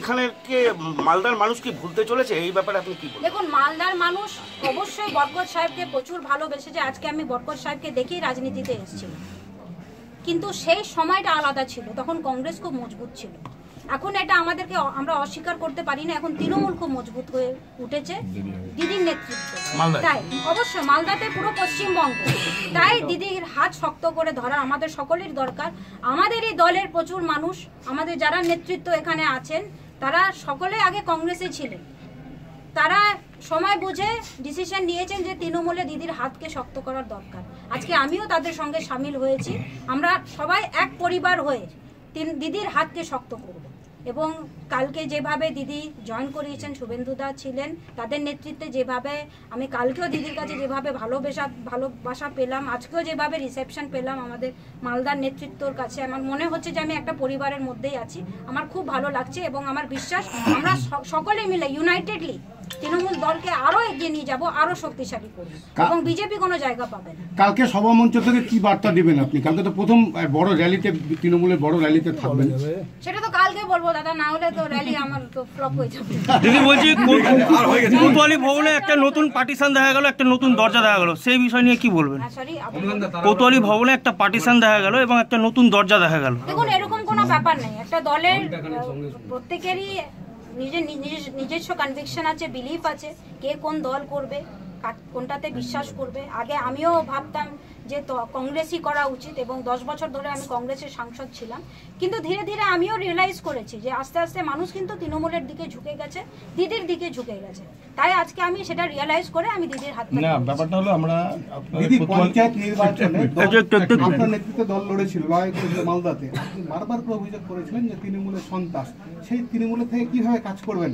এখানে কে মালদার মানুষ কি ভুলতে চলেছে এই ব্যাপারে আপনি কি বলেন? দেখুন, মালদার মানুষ অবশ্যই বরকত সাহেবকে প্রচুর ভালোবেসেছে। আজকে আমি বরকত সাহেবকে দেখেই রাজনীতিতে এসেছিলাম, কিন্তু সেই সময়টা আলাদা ছিল, তখন কংগ্রেস খুব মজবুত ছিল। এখন এটা আমাদেরকে আমরা অস্বীকার করতে পারি না, এখন তৃণমূল খুব মজবুত হয়ে উঠেছে দিদির নেতৃত্বে। তাই অবশ্যই মালদাতে পুরো পশ্চিমবঙ্গ, তাই দিদির হাত শক্ত করে ধরা আমাদের সকলের দরকার। আমাদের এই দলের প্রচুর মানুষ, আমাদের যারা নেতৃত্ব এখানে আছেন, তারা সকলে আগে কংগ্রেসে ছিলেন। তারা সময় বুঝে ডিসিশন নিয়েছেন যে তৃণমূলে দিদির হাতকে শক্ত করার দরকার। আজকে আমিও তাদের সঙ্গে সামিল হয়েছি। আমরা সবাই এক পরিবার হয়ে দিদির হাতকে শক্ত করব। এবং কালকে যেভাবে দিদি জয়েন করিয়েছেন, শুভেন্দুদা ছিলেন, তাদের নেতৃত্বে যেভাবে আমি কালকেও দিদির কাছে যেভাবে ভালোবাসা পেলাম, আজকেও যেভাবে রিসেপশন পেলাম আমাদের মালদার নেতৃত্বর কাছে, আমার মনে হচ্ছে যে আমি একটা পরিবারের মধ্যেই আছি। আমার খুব ভালো লাগছে এবং আমার বিশ্বাস আমরা সকলে মিলে ইউনাইটেডলি তৃণমূল দলকে আরো এগিয়ে নিয়ে যাব, আরো শক্তিশালী করব এবং বিজেপি কোনো জায়গা পাবে না। কালকে সভামঞ্চ থেকে কি বার্তা দিবেন আপনি? কালকে তো প্রথম বড় র্যালিতে, তৃণমূলের বড় র্যালিতে থাকবেন। সেটা তো কালকে বলবো দাদা, না হলে তো র্যালি আমার তো ফ্লপ হয়ে যাবে। দিদি বলছি, কোতোয়ালি ভবনে একটা নতুন পার্টিশন দেখা গেল, একটা নতুন দরজা দেখা গেল, সেই বিষয় নিয়ে কি বলবেন? কোতোয়ালি ভবনে একটা পার্টিশন দেখা গেল এবং একটা নতুন দরজা দেখা গেল। দেখুন, এরকম কোনো ব্যাপার নেই। একটা দলের প্রত্যেকেরই নিজস্ব কনভিকশন আছে, বিলিফ আছে, কে কোন দল করবে, কোনটাতে বিশ্বাস করবে। আগে আমিও ভাবতাম যে কংগ্রেসই করা উচিত এবং 10 বছর ধরে আমি কংগ্রেসের সাংসদ ছিলাম, কিন্তু ধীরে ধীরে আমিও রিয়েলাইজ করেছি যে আস্তে আস্তে মানুষ কিন্তু তৃণমূলের দিকে ঝুঁকে গেছে, দিদির দিকে ঝুঁকে গেছে। তাই আজকে আমি সেটা রিয়েলাইজ করে আমি দিদির হাত না, ব্যাপারটা হলো আমরা দিদি পঞ্চায়েত নির্বাচনে আপনার নেতৃত্বে দল লড়েছিল মালদাতে, বারবার অভিযোগ করেছিলেন যে তৃণমূলের সন্ত্রাস। সেই তৃণমূলের থেকে কিভাবে কাজ করবেন?